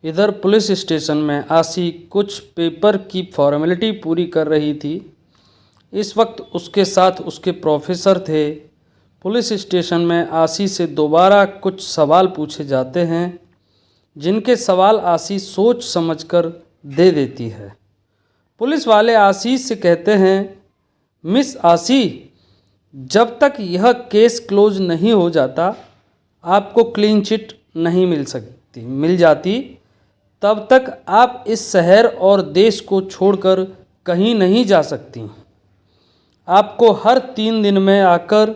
इधर police station में आशी कुछ पेपर की फॉर्मेलिटी पूरी कर रही थी। इस वक्त उसके साथ उसके प्रोफेसर थे। पुलिस स्टेशन में आशी से दोबारा कुछ सवाल पूछे जाते हैं, जिनके सवाल आशी सोच समझकर दे देती है। पुलिस वाले आशीष से कहते हैं, मिस आशी, जब तक यह केस क्लोज नहीं हो जाता आपको क्लीन चिट नहीं मिल जाती, तब तक आप इस शहर और देश को छोड़कर कहीं नहीं जा सकती। आपको हर 3 दिन में आकर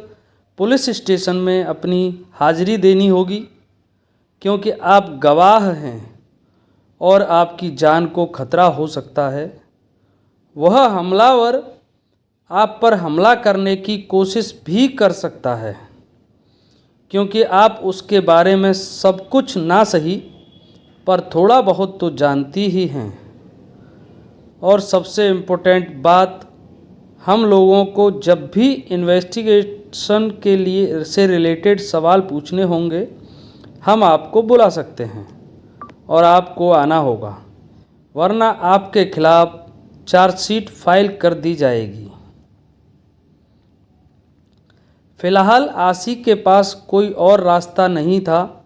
पुलिस स्टेशन में अपनी हाजिरी देनी होगी, क्योंकि आप गवाह हैं और आपकी जान को खतरा हो सकता है। वह हमलावर आप पर हमला करने की कोशिश भी कर सकता है, क्योंकि आप उसके बारे में सब कुछ ना सही पर थोड़ा बहुत तो जानती ही हैं। और सबसे इम्पोर्टेंट बात, हम लोगों को जब भी इन्वेस्टिगेशन के लिए से रिलेटेड सवाल पूछने होंगे, हम आपको बुला सकते हैं और आपको आना होगा, वरना आपके खिलाफ चार्जशीट फाइल कर दी जाएगी। फिलहाल आशी के पास कोई और रास्ता नहीं था,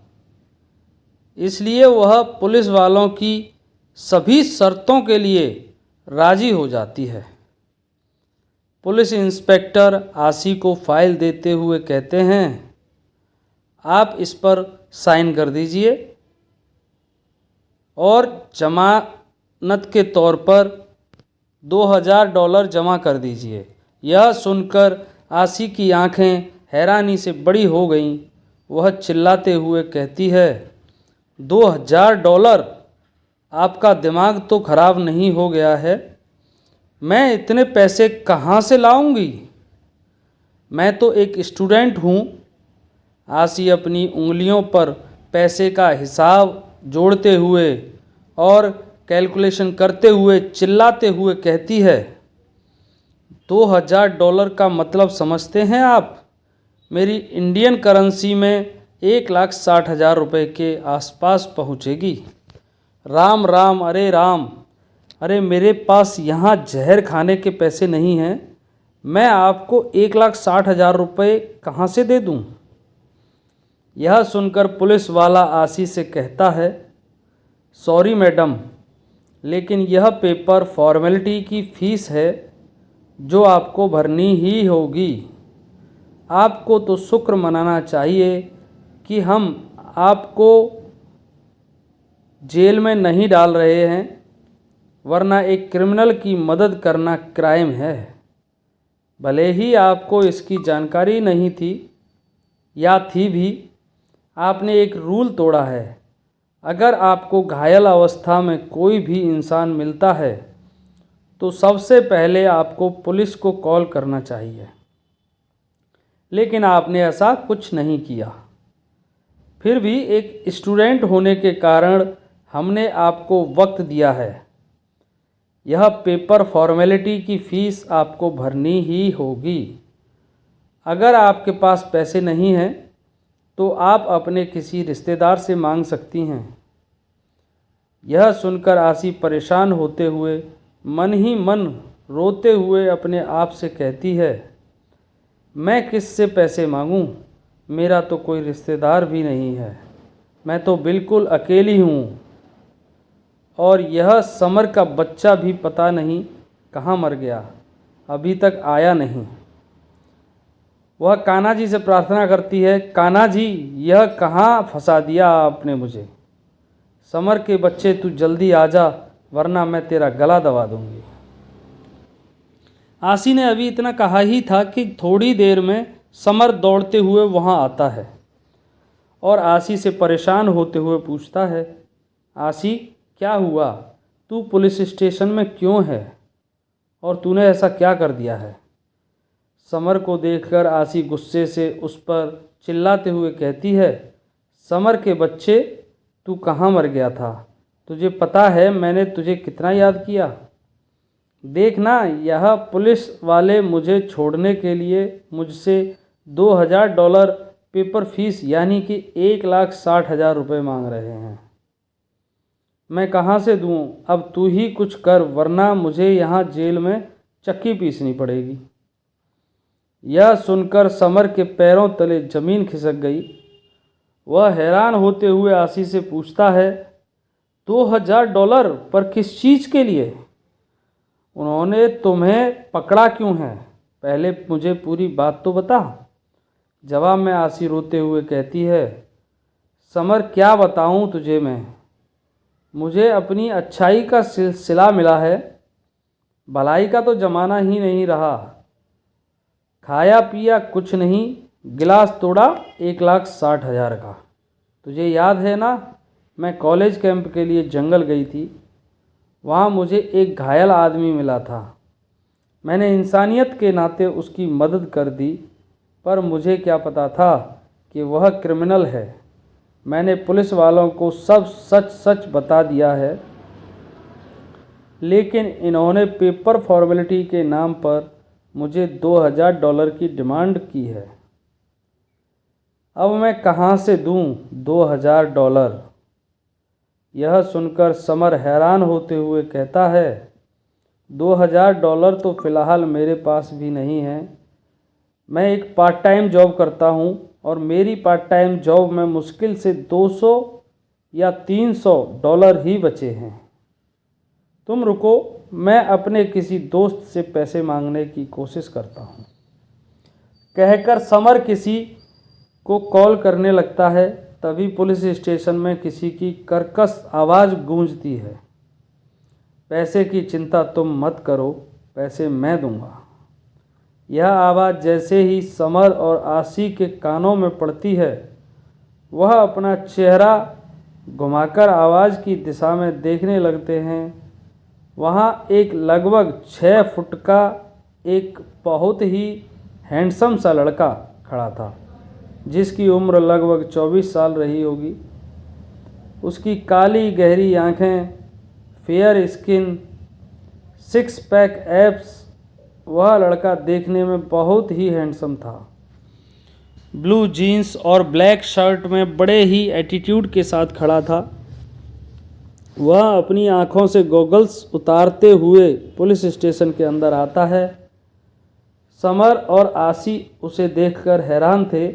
इसलिए वह पुलिस वालों की सभी शर्तों के लिए राजी हो जाती है। पुलिस इंस्पेक्टर आशी को फाइल देते हुए कहते हैं, आप इस पर साइन कर दीजिए और जमानत के तौर पर $2000 जमा कर दीजिए। यह सुनकर आशी की आंखें हैरानी से बड़ी हो गईं। वह चिल्लाते हुए कहती है, $2000? आपका दिमाग तो खराब नहीं हो गया है? मैं इतने पैसे कहाँ से लाऊंगी? मैं तो एक स्टूडेंट हूँ। आशी अपनी उंगलियों पर पैसे का हिसाब जोड़ते हुए और कैलकुलेशन करते हुए चिल्लाते हुए कहती है, $2000 का मतलब समझते हैं आप? मेरी इंडियन करेंसी में 1,60,000 रुपये के आसपास पहुँचेगी। राम राम, अरे राम, अरे मेरे पास यहाँ जहर खाने के पैसे नहीं हैं। मैं आपको 1,60,000 रुपये कहाँ से दे दूँ? यह सुनकर पुलिस वाला आशी से कहता है, सॉरी मैडम, लेकिन यह पेपर फॉर्मेलिटी की फ़ीस है जो आपको भरनी ही होगी। आपको तो शुक्र मनाना चाहिए कि हम आपको जेल में नहीं डाल रहे हैं, वरना एक क्रिमिनल की मदद करना क्राइम है। भले ही आपको इसकी जानकारी नहीं थी या थी भी, आपने एक रूल तोड़ा है। अगर आपको घायल अवस्था में कोई भी इंसान मिलता है तो सबसे पहले आपको पुलिस को कॉल करना चाहिए, लेकिन आपने ऐसा कुछ नहीं किया। फिर भी एक स्टूडेंट होने के कारण हमने आपको वक्त दिया है। यह पेपर फॉर्मेलिटी की फ़ीस आपको भरनी ही होगी। अगर आपके पास पैसे नहीं हैं तो आप अपने किसी रिश्तेदार से मांग सकती हैं। यह सुनकर आशी परेशान होते हुए मन ही मन रोते हुए अपने आप से कहती है, मैं किससे पैसे मांगूं? मेरा तो कोई रिश्तेदार भी नहीं है। मैं तो बिल्कुल अकेली हूँ और यह समर का बच्चा भी पता नहीं कहाँ मर गया, अभी तक आया नहीं। वह कान्हा जी से प्रार्थना करती है, कान्हा जी, यह कहाँ फंसा दिया आपने मुझे? समर के बच्चे, तू जल्दी आ जा, वरना मैं तेरा गला दबा दूंगी। आशी ने अभी इतना कहा ही था कि थोड़ी देर में समर दौड़ते हुए वहां आता है और आशी से परेशान होते हुए पूछता है, आशी, क्या हुआ? तू पुलिस स्टेशन में क्यों है और तूने ऐसा क्या कर दिया है? समर को देखकर आशी गुस्से से उस पर चिल्लाते हुए कहती है, समर के बच्चे, तू कहाँ मर गया था? तुझे पता है मैंने तुझे कितना याद किया? देखना, यह पुलिस वाले मुझे छोड़ने के लिए मुझसे $2000 पेपर फीस यानी कि 1,60,000 रुपये मांग रहे हैं। मैं कहाँ से दूँ? अब तू ही कुछ कर, वरना मुझे यहाँ जेल में चक्की पीसनी पड़ेगी। यह सुनकर समर के पैरों तले जमीन खिसक गई। वह हैरान होते हुए आशी से पूछता है, $2000 पर किस चीज़ के लिए? उन्होंने तुम्हें पकड़ा क्यों है? पहले मुझे पूरी बात तो बता। जवाब में आशी रोते हुए कहती है, समर क्या बताऊं तुझे मैं। मुझे अपनी अच्छाई का सिलसिला मिला है, भलाई का तो ज़माना ही नहीं रहा। खाया पिया कुछ नहीं, गिलास तोड़ा 1,60,000 का। तुझे याद है ना, मैं कॉलेज कैंप के लिए जंगल गई थी। वहाँ मुझे एक घायल आदमी मिला था। मैंने इंसानियत के नाते उसकी मदद कर दी, पर मुझे क्या पता था कि वह क्रिमिनल है। मैंने पुलिस वालों को सब सच सच बता दिया है, लेकिन इन्होंने पेपर फॉर्मेलिटी के नाम पर मुझे $2000 की डिमांड की है। अब मैं कहाँ से दूँ $2000? यह सुनकर समर हैरान होते हुए कहता है, $2000 तो फ़िलहाल मेरे पास भी नहीं है। मैं एक पार्ट टाइम जॉब करता हूँ और मेरी पार्ट टाइम जॉब में मुश्किल से $200 या $300 ही बचे हैं। तुम रुको, मैं अपने किसी दोस्त से पैसे मांगने की कोशिश करता हूँ। कहकर समर किसी को कॉल करने लगता है। तभी पुलिस स्टेशन में किसी की कर्कश आवाज़ गूंजती है, पैसे की चिंता तुम मत करो, पैसे मैं दूंगा। यह आवाज़ जैसे ही समर और आशी के कानों में पड़ती है, वह अपना चेहरा घुमाकर आवाज़ की दिशा में देखने लगते हैं। वहाँ एक लगभग 6 फुट का एक बहुत ही हैंडसम सा लड़का खड़ा था, जिसकी उम्र लगभग 24 साल रही होगी। उसकी काली गहरी आँखें, फेयर स्किन, 6 पैक एब्स। वह लड़का देखने में बहुत ही हैंडसम था। ब्लू जीन्स और ब्लैक शर्ट में बड़े ही एटीट्यूड के साथ खड़ा था। वह अपनी आँखों से गॉगल्स उतारते हुए पुलिस स्टेशन के अंदर आता है। समर और आशी उसे देखकर हैरान थे।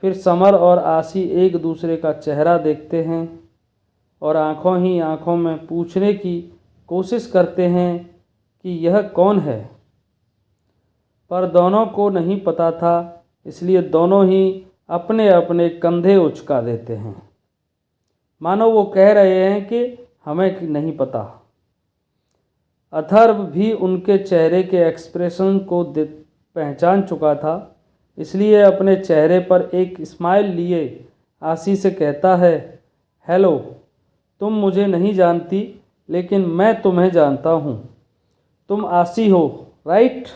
फिर समर और आशी एक दूसरे का चेहरा देखते हैं और आँखों ही आँखों में पूछने की कोशिश करते हैं कि यह कौन है, पर दोनों को नहीं पता था, इसलिए दोनों ही अपने अपने कंधे उचका देते हैं, मानो वो कह रहे हैं कि हमें नहीं पता। अथर्व भी उनके चेहरे के एक्सप्रेशन को पहचान चुका था, इसलिए अपने चेहरे पर एक स्माइल लिए आशी से कहता है, हेलो, तुम मुझे नहीं जानती, लेकिन मैं तुम्हें जानता हूँ। तुम आशी हो, राइट?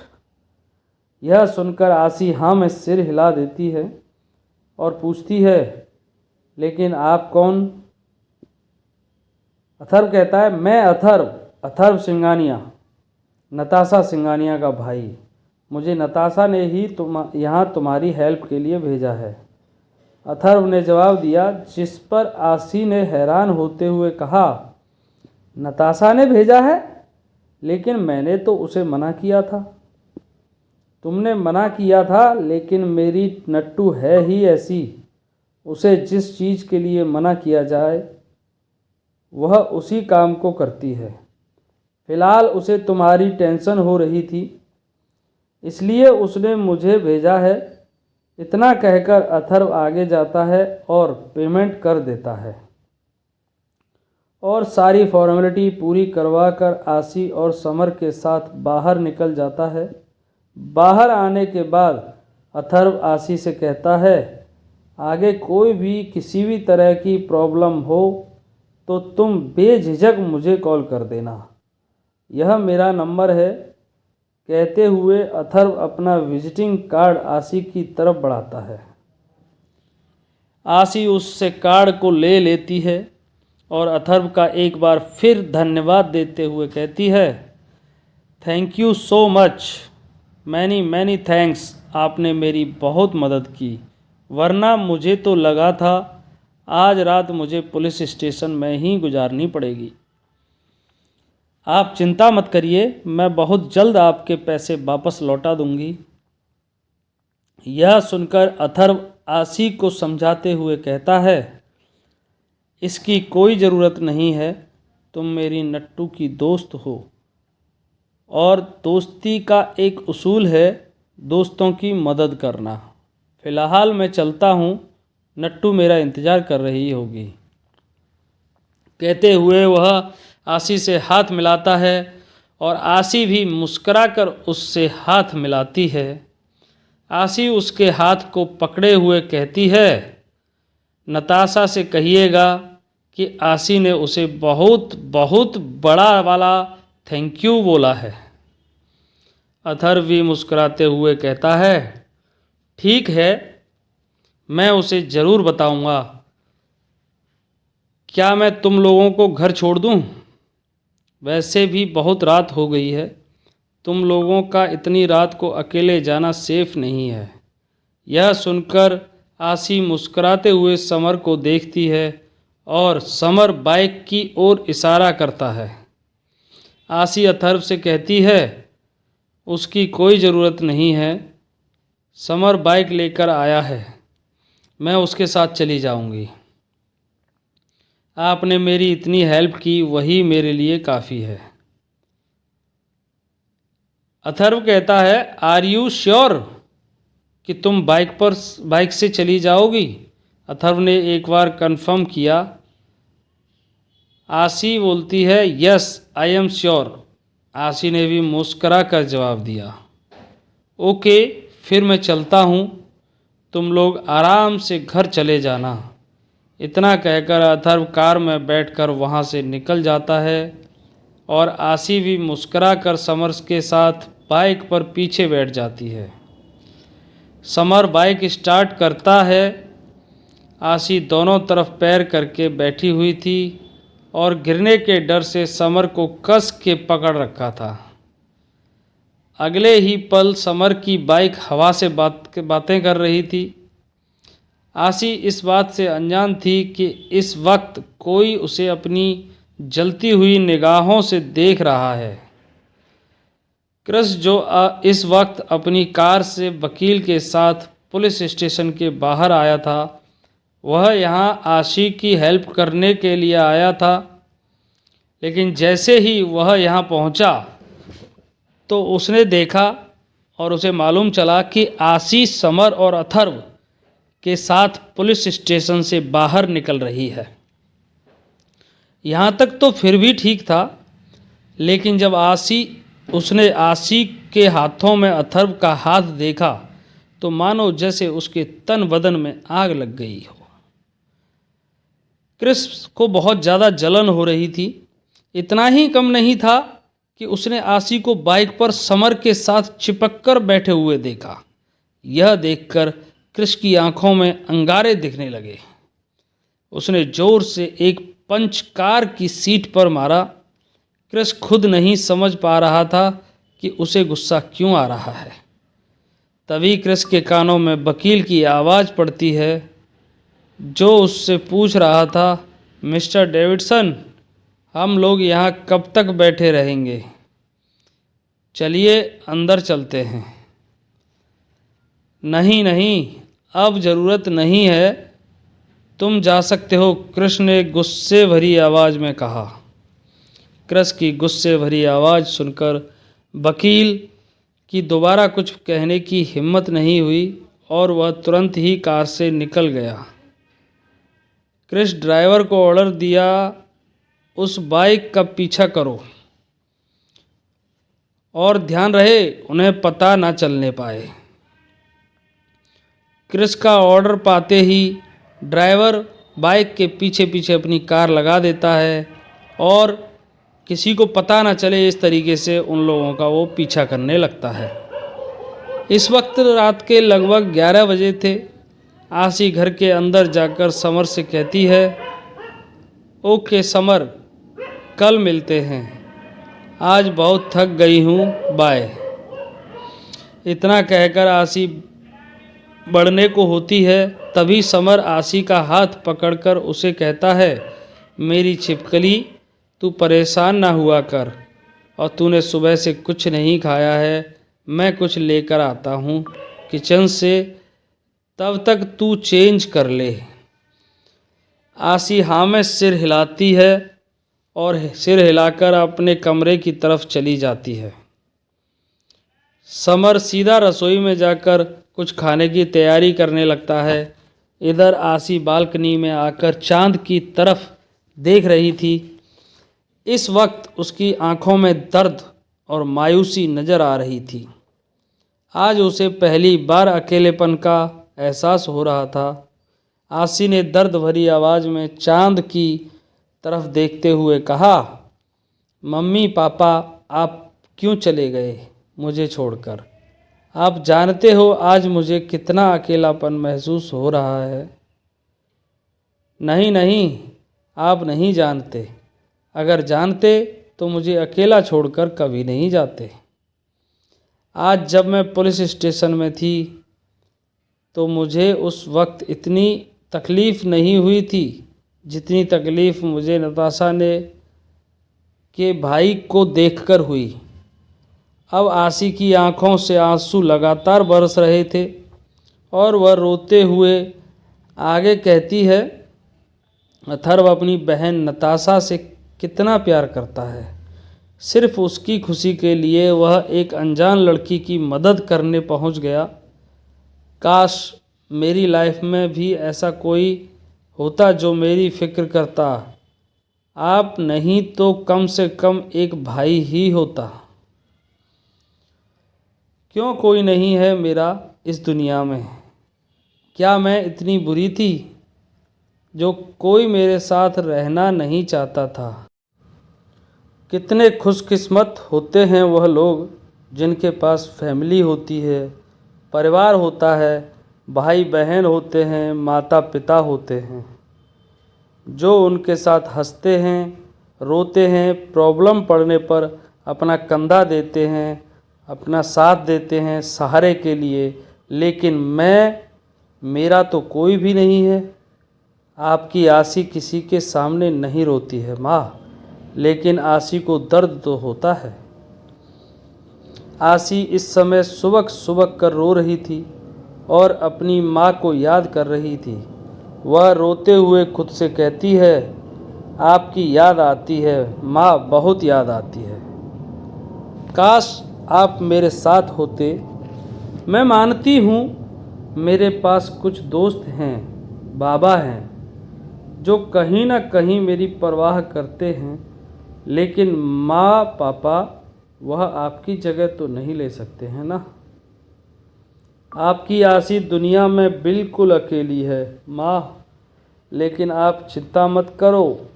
यह सुनकर आशी हाँ में सिर हिला देती है और पूछती है, लेकिन आप कौन? अथर्व कहता है, मैं अथर्व सिंघानिया, नताशा सिंघानिया का भाई। मुझे नताशा ने ही यहाँ तुम्हारी हेल्प के लिए भेजा है। अथर्व ने जवाब दिया, जिस पर आशी ने हैरान होते हुए कहा, नताशा ने भेजा है? लेकिन मैंने तो उसे मना किया था। तुमने मना किया था, लेकिन मेरी नट्टू है ही ऐसी, उसे जिस चीज़ के लिए मना किया जाए वह उसी काम को करती है। फिलहाल उसे तुम्हारी टेंशन हो रही थी, इसलिए उसने मुझे भेजा है। इतना कहकर अथर्व आगे जाता है और पेमेंट कर देता है और सारी फॉर्मेलिटी पूरी करवा कर आशी और समर के साथ बाहर निकल जाता है। बाहर आने के बाद अथर्व आशी से कहता है, आगे कोई भी किसी भी तरह की प्रॉब्लम हो तो तुम बेझिझक मुझे कॉल कर देना, यह मेरा नंबर है। कहते हुए अथर्व अपना विजिटिंग कार्ड आशी की तरफ बढ़ाता है। आशी उससे कार्ड को ले लेती है और अथर्व का एक बार फिर धन्यवाद देते हुए कहती है, thank you so much, many thanks, आपने मेरी बहुत मदद की, वरना मुझे तो लगा था आज रात मुझे पुलिस स्टेशन में ही गुजारनी पड़ेगी। आप चिंता मत करिए, मैं बहुत जल्द आपके पैसे वापस लौटा दूंगी। यह सुनकर अथर्व आशी को समझाते हुए कहता है, इसकी कोई ज़रूरत नहीं है, तुम मेरी नट्टू की दोस्त हो और दोस्ती का एक उसूल है दोस्तों की मदद करना। फ़िलहाल मैं चलता हूँ, नट्टू मेरा इंतज़ार कर रही होगी। कहते हुए वह आशी से हाथ मिलाता है और आशी भी मुस्कुराकर उससे हाथ मिलाती है। आशी उसके हाथ को पकड़े हुए कहती है, नताशा से कहिएगा कि आशी ने उसे बहुत बहुत बड़ा वाला थैंक यू बोला है। अथर्व भी मुस्कुराते हुए कहता है, ठीक है, मैं उसे ज़रूर बताऊंगा। क्या मैं तुम लोगों को घर छोड़ दूं? वैसे भी बहुत रात हो गई है, तुम लोगों का इतनी रात को अकेले जाना सेफ नहीं है। यह सुनकर आशी मुस्कुराते हुए समर को देखती है और समर बाइक की ओर इशारा करता है। आशी अथर्व से कहती है, उसकी कोई ज़रूरत नहीं है, समर बाइक लेकर आया है, मैं उसके साथ चली जाऊंगी। आपने मेरी इतनी हेल्प की, वही मेरे लिए काफ़ी है। अथर्व कहता है, आर यू श्योर कि तुम बाइक से चली जाओगी? अथर्व ने एक बार कंफर्म किया। आशी बोलती है, यस आई एम श्योर। आशी ने भी मुस्करा कर जवाब दिया। ओके, फिर मैं चलता हूँ, तुम लोग आराम से घर चले जाना। इतना कहकर अथर्व कार में बैठकर वहाँ से निकल जाता है और आशी भी मुस्करा कर समर के साथ बाइक पर पीछे बैठ जाती है। समर बाइक स्टार्ट करता है। आशी दोनों तरफ पैर करके बैठी हुई थी और गिरने के डर से समर को कस के पकड़ रखा था। अगले ही पल समर की बाइक हवा से बातें कर रही थी। आशी इस बात से अनजान थी कि इस वक्त कोई उसे अपनी जलती हुई निगाहों से देख रहा है। क्रिस, जो इस वक्त अपनी कार से वकील के साथ पुलिस स्टेशन के बाहर आया था, वह यहाँ आशी की हेल्प करने के लिए आया था। लेकिन जैसे ही वह यहाँ पहुँचा तो उसने देखा और उसे मालूम चला कि आशी समर और अथर्व के साथ पुलिस स्टेशन से बाहर निकल रही है। यहाँ तक तो फिर भी ठीक था, लेकिन जब उसने आशी के हाथों में अथर्व का हाथ देखा तो मानो जैसे उसके तन बदन में आग लग गई हो। क्रिस को बहुत ज़्यादा जलन हो रही थी। इतना ही कम नहीं था कि उसने आशी को बाइक पर समर के साथ चिपक कर बैठे हुए देखा। यह देखकर क्रिस की आंखों में अंगारे दिखने लगे। उसने जोर से एक पंच कार की सीट पर मारा। क्रिस खुद नहीं समझ पा रहा था कि उसे गुस्सा क्यों आ रहा है। तभी क्रिस के कानों में वकील की आवाज़ पड़ती है, जो उससे पूछ रहा था, मिस्टर डेविडसन, हम लोग यहाँ कब तक बैठे रहेंगे? चलिए अंदर चलते हैं। नहीं नहीं, अब ज़रूरत नहीं है, तुम जा सकते हो, क्रिस ने गुस्से भरी आवाज़ में कहा। क्रिस की गुस्से भरी आवाज़ सुनकर वकील की दोबारा कुछ कहने की हिम्मत नहीं हुई और वह तुरंत ही कार से निकल गया। क्रिस ड्राइवर को ऑर्डर दिया, उस बाइक का पीछा करो और ध्यान रहे उन्हें पता ना चलने पाए। क्रिस का ऑर्डर पाते ही ड्राइवर बाइक के पीछे पीछे अपनी कार लगा देता है और किसी को पता ना चले, इस तरीके से उन लोगों का वो पीछा करने लगता है। इस वक्त रात के लगभग 11 बजे थे। आशी घर के अंदर जाकर समर से कहती है, ओके समर, कल मिलते हैं, आज बहुत थक गई हूँ, बाय। इतना कहकर आशी बढ़ने को होती है, तभी समर आसी का हाथ पकड़कर उसे कहता है, मेरी छिपकली, तू परेशान ना हुआ कर, और तूने सुबह से कुछ नहीं खाया है, मैं कुछ लेकर आता हूँ किचन से, तब तक तू चेंज कर ले। आसी हाँ में सिर हिलाती है और सिर हिलाकर अपने कमरे की तरफ चली जाती है। समर सीधा रसोई में जाकर कुछ खाने की तैयारी करने लगता है। इधर आसी बालकनी में आकर चांद की तरफ देख रही थी। इस वक्त उसकी आंखों में दर्द और मायूसी नज़र आ रही थी। आज उसे पहली बार अकेलेपन का एहसास हो रहा था। आसी ने दर्द भरी आवाज़ में चांद की तरफ देखते हुए कहा, मम्मी पापा, आप क्यों चले गए मुझे छोड़कर? आप जानते हो आज मुझे कितना अकेलापन महसूस हो रहा है। नहीं नहीं, आप नहीं जानते। अगर जानते तो मुझे अकेला छोड़कर कभी नहीं जाते। आज जब मैं पुलिस स्टेशन में थी तो मुझे उस वक्त इतनी तकलीफ़ नहीं हुई थी जितनी तकलीफ़ मुझे नताशा ने के भाई को देखकर हुई। अब आसी की आंखों से आंसू लगातार बरस रहे थे और वह रोते हुए आगे कहती है, अथर्व अपनी बहन नताशा से कितना प्यार करता है। सिर्फ उसकी खुशी के लिए वह एक अनजान लड़की की मदद करने पहुंच गया। काश मेरी लाइफ में भी ऐसा कोई होता जो मेरी फ़िक्र करता। आप नहीं तो कम से कम एक भाई ही होता। क्यों कोई नहीं है मेरा इस दुनिया में? क्या मैं इतनी बुरी थी जो कोई मेरे साथ रहना नहीं चाहता था? कितने खुशकिस्मत होते हैं वह लोग जिनके पास फैमिली होती है, परिवार होता है, भाई बहन होते हैं, माता पिता होते हैं, जो उनके साथ हंसते हैं, रोते हैं, प्रॉब्लम पड़ने पर अपना कंधा देते हैं, अपना साथ देते हैं सहारे के लिए। लेकिन मेरा तो कोई भी नहीं है। आपकी आसी किसी के सामने नहीं रोती है माँ, लेकिन आसी को दर्द तो होता है। आसी इस समय सुबक सुबक कर रो रही थी और अपनी माँ को याद कर रही थी। वह रोते हुए खुद से कहती है, आपकी याद आती है माँ, बहुत याद आती है। काश आप मेरे साथ होते। मैं मानती हूँ मेरे पास कुछ दोस्त हैं, बाबा हैं, जो कहीं ना कहीं मेरी परवाह करते हैं, लेकिन माँ पापा वह आपकी जगह तो नहीं ले सकते हैं ना। आपकी आसी दुनिया में बिल्कुल अकेली है माँ, लेकिन आप चिंता मत करो।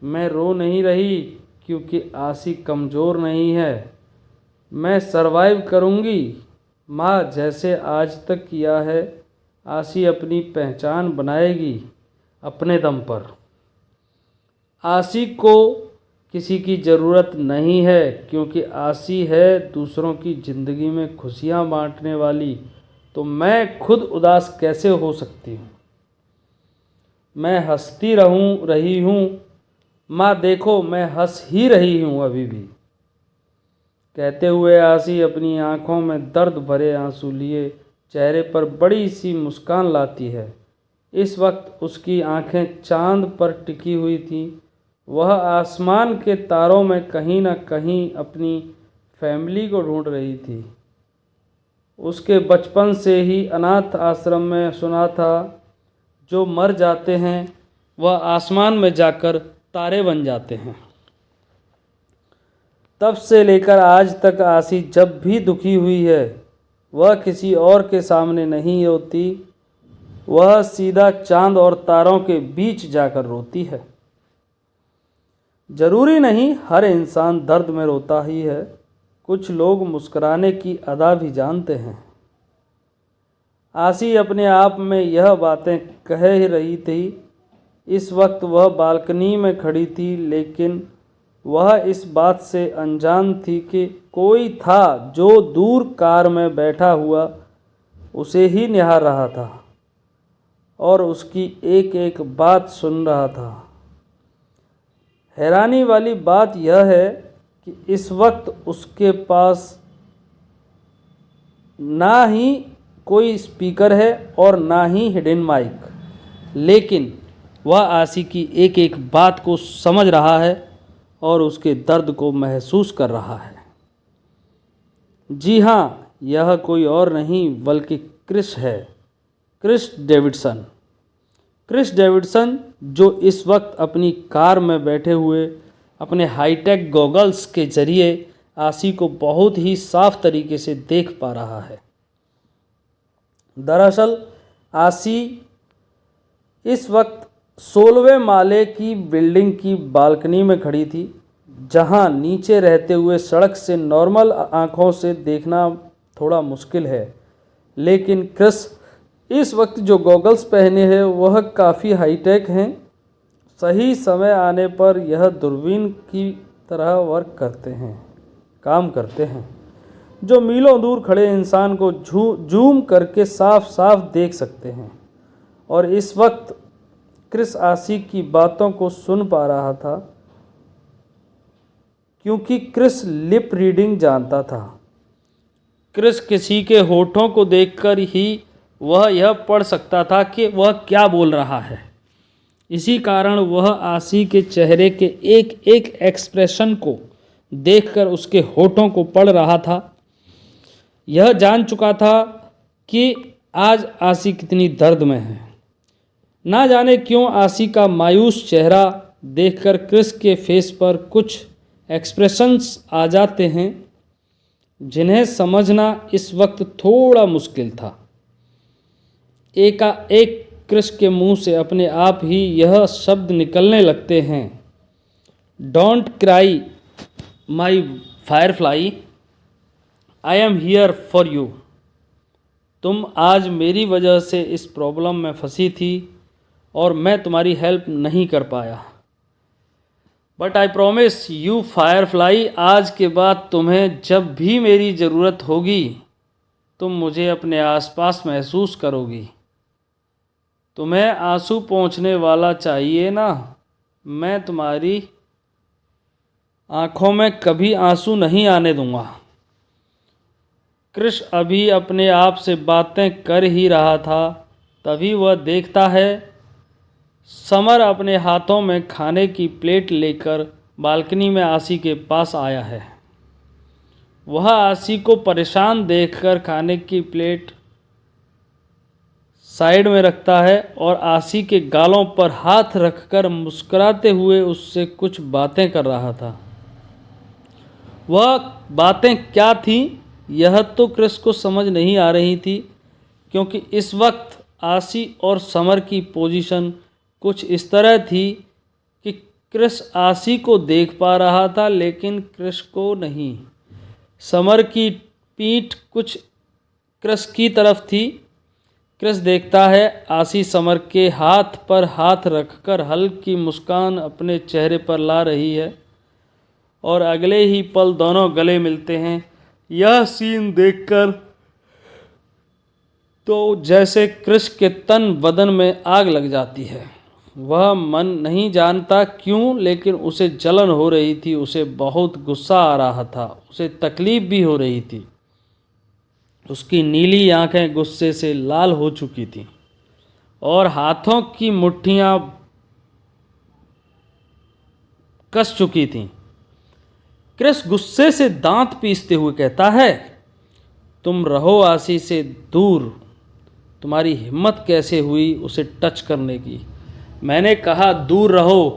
मैं रो नहीं रही क्योंकि आसी कमज़ोर नहीं है। मैं सरवाइव करूँगी माँ, जैसे आज तक किया है। आसी अपनी पहचान बनाएगी अपने दम पर। आसी को किसी की ज़रूरत नहीं है क्योंकि आसी है दूसरों की ज़िंदगी में खुशियाँ बांटने वाली। तो मैं खुद उदास कैसे हो सकती हूँ? मैं हंसती रही हूँ माँ, देखो मैं हंस ही रही हूँ अभी भी। कहते हुए आसी अपनी आंखों में दर्द भरे आंसू लिए चेहरे पर बड़ी सी मुस्कान लाती है। इस वक्त उसकी आंखें चांद पर टिकी हुई थीं। वह आसमान के तारों में कहीं न कहीं अपनी फैमिली को ढूंढ रही थी। उसके बचपन से ही अनाथ आश्रम में सुना था, जो मर जाते हैं वह आसमान में जाकर तारे बन जाते हैं। तब से लेकर आज तक आसी जब भी दुखी हुई है, वह किसी और के सामने नहीं रोती, वह सीधा चांद और तारों के बीच जाकर रोती है। ज़रूरी नहीं हर इंसान दर्द में रोता ही है, कुछ लोग मुस्कुराने की अदा भी जानते हैं। आसी अपने आप में यह बातें कह ही रही थी। इस वक्त वह बालकनी में खड़ी थी, लेकिन वह इस बात से अनजान थी कि कोई था जो दूर कार में बैठा हुआ उसे ही निहार रहा था और उसकी एक एक बात सुन रहा था। हैरानी वाली बात यह है कि इस वक्त उसके पास ना ही कोई स्पीकर है और ना ही हिडन माइक, लेकिन वह आसी की एक एक बात को समझ रहा है और उसके दर्द को महसूस कर रहा है। जी हाँ, यह कोई और नहीं बल्कि क्रिस है, क्रिस डेविडसन। क्रिस डेविडसन जो इस वक्त अपनी कार में बैठे हुए अपने हाईटेक गॉगल्स के ज़रिए आसी को बहुत ही साफ तरीके से देख पा रहा है। दरअसल आसी इस वक्त 16वें माले की बिल्डिंग की बालकनी में खड़ी थी, जहां नीचे रहते हुए सड़क से नॉर्मल आंखों से देखना थोड़ा मुश्किल है, लेकिन क्रिस इस वक्त जो गॉगल्स पहने हैं वह काफ़ी हाईटेक हैं। सही समय आने पर यह दूरबीन की तरह काम करते हैं, जो मीलों दूर खड़े इंसान को जूम करके साफ साफ देख सकते हैं। और इस वक्त क्रिस आसी की बातों को सुन पा रहा था, क्योंकि क्रिस लिप रीडिंग जानता था। क्रिस किसी के होठों को देखकर ही वह यह पढ़ सकता था कि वह क्या बोल रहा है। इसी कारण वह आसी के चेहरे के एक एक एक्सप्रेशन को देखकर उसके होठों को पढ़ रहा था। यह जान चुका था कि आज आसी कितनी दर्द में है। ना जाने क्यों आसी का मायूस चेहरा देखकर क्रिस के फेस पर कुछ एक्सप्रेशंस आ जाते हैं जिन्हें समझना इस वक्त थोड़ा मुश्किल था। एकाएक क्रिस के मुंह से अपने आप ही यह शब्द निकलने लगते हैं, don't cry my Firefly, I am here for you. तुम आज मेरी वजह से इस प्रॉब्लम में फंसी थी और मैं तुम्हारी हेल्प नहीं कर पाया, but I promise you Firefly, आज के बाद तुम्हें जब भी मेरी ज़रूरत होगी तुम मुझे अपने आसपास महसूस करोगी। तुम्हें आंसू पोंछने वाला चाहिए ना, मैं तुम्हारी आँखों में कभी आंसू नहीं आने दूंगा। क्रिस अभी अपने आप से बातें कर ही रहा था, तभी वह देखता है समर अपने हाथों में खाने की प्लेट लेकर बालकनी में आसी के पास आया है। वह आसी को परेशान देखकर खाने की प्लेट साइड में रखता है और आसी के गालों पर हाथ रखकर मुस्कुराते हुए उससे कुछ बातें कर रहा था। वह बातें क्या थीं यह तो क्रिस को समझ नहीं आ रही थी, क्योंकि इस वक्त आसी और समर की पोजीशन कुछ इस तरह थी कि क्रिस आसी को देख पा रहा था लेकिन क्रिस को नहीं। समर की पीठ कुछ क्रिस की तरफ थी। क्रिस देखता है आसी समर के हाथ पर हाथ रखकर हल्की मुस्कान अपने चेहरे पर ला रही है और अगले ही पल दोनों गले मिलते हैं। यह सीन देखकर तो जैसे क्रिस के तन बदन में आग लग जाती है। वह मन नहीं जानता क्यों, लेकिन उसे जलन हो रही थी, उसे बहुत गुस्सा आ रहा था, उसे तकलीफ़ भी हो रही थी। उसकी नीली आंखें गुस्से से लाल हो चुकी थीं और हाथों की मुट्ठियां कस चुकी थीं। क्रिस गुस्से से दांत पीसते हुए कहता है, तुम रहो आसी से दूर, तुम्हारी हिम्मत कैसे हुई उसे टच करने की। मैंने कहा दूर रहो,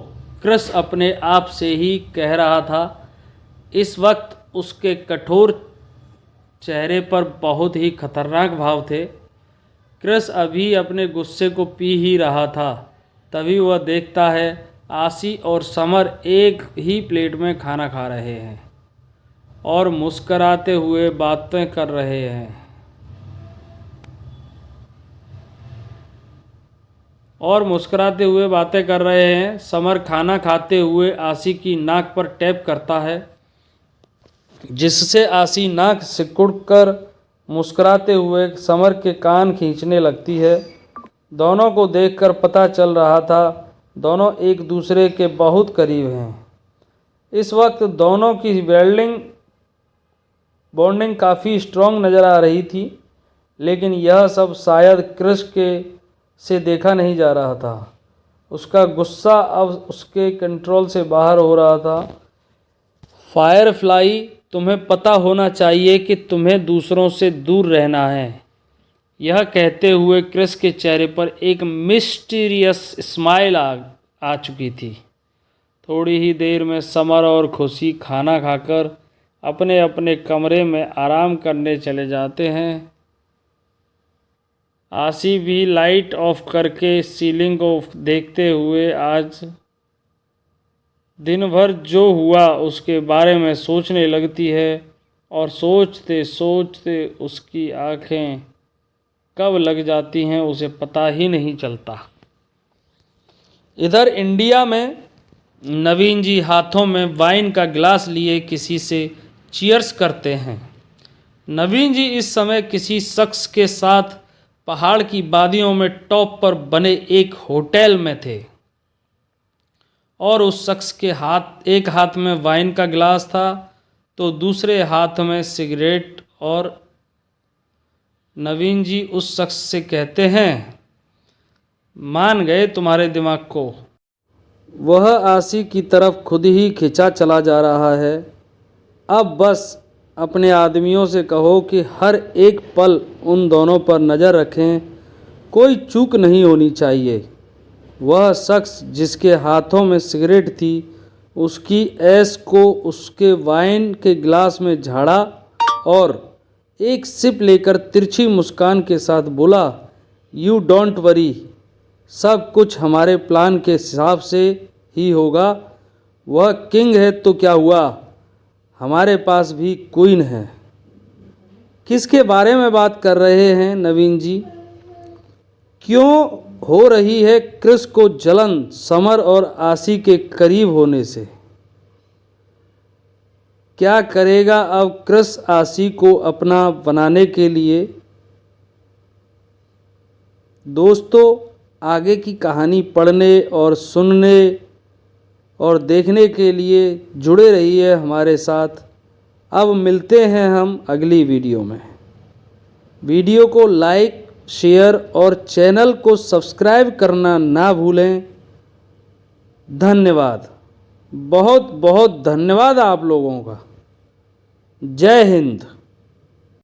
क्रिस अपने आप से ही कह रहा था। इस वक्त उसके कठोर चेहरे पर बहुत ही खतरनाक भाव थे। क्रिस अभी अपने गुस्से को पी ही रहा था, तभी वह देखता है आसी और समर एक ही प्लेट में खाना खा रहे हैं और मुस्कराते हुए बातें कर रहे हैं। समर खाना खाते हुए आसी की नाक पर टैप करता है, जिससे आसी नाक सिकुड़कर मुस्कुराते हुए समर के कान खींचने लगती है। दोनों को देखकर पता चल रहा था दोनों एक दूसरे के बहुत करीब हैं। इस वक्त दोनों की बॉन्डिंग काफ़ी स्ट्रॉन्ग नज़र आ रही थी, लेकिन यह सब शायद क्रिस के से देखा नहीं जा रहा था। उसका गुस्सा अब उसके कंट्रोल से बाहर हो रहा था। फायरफ्लाई, तुम्हें पता होना चाहिए कि तुम्हें दूसरों से दूर रहना है। यह कहते हुए क्रिस के चेहरे पर एक मिस्टीरियस स्माइल आ चुकी थी। थोड़ी ही देर में समर और खुशी खाना खाकर अपने अपने कमरे में आराम करने चले जाते हैं। आशी भी लाइट ऑफ करके सीलिंग को देखते हुए आज दिन भर जो हुआ उसके बारे में सोचने लगती है और सोचते सोचते उसकी आंखें कब लग जाती हैं उसे पता ही नहीं चलता। इधर इंडिया में नवीन जी हाथों में वाइन का गिलास लिए किसी से चीयर्स करते हैं। नवीन जी इस समय किसी शख्स के साथ पहाड़ की वादियों में टॉप पर बने एक होटल में थे और उस शख्स के एक हाथ में वाइन का गिलास था तो दूसरे हाथ में सिगरेट। और नवीन जी उस शख्स से कहते हैं, मान गए तुम्हारे दिमाग को। वह आशी की तरफ खुद ही खिंचा चला जा रहा है। अब बस अपने आदमियों से कहो कि हर एक पल उन दोनों पर नज़र रखें, कोई चूक नहीं होनी चाहिए। वह शख्स जिसके हाथों में सिगरेट थी उसकी ऐश को उसके वाइन के गिलास में झाड़ा और एक सिप लेकर तिरछी मुस्कान के साथ बोला, यू डोंट वरी, सब कुछ हमारे प्लान के हिसाब से ही होगा। वह किंग है तो क्या हुआ, हमारे पास भी क्वीन है। किसके बारे में बात कर रहे हैं नवीन जी? क्यों हो रही है क्रिस को जलन समर और आशी के करीब होने से? क्या करेगा अब क्रिस आशी को अपना बनाने के लिए? दोस्तों, आगे की कहानी पढ़ने और सुनने और देखने के लिए जुड़े रहिए हमारे साथ। अब मिलते हैं हम अगली वीडियो में। वीडियो को लाइक, शेयर और चैनल को सब्सक्राइब करना ना भूलें। धन्यवाद, बहुत बहुत धन्यवाद आप लोगों का। जय हिंद।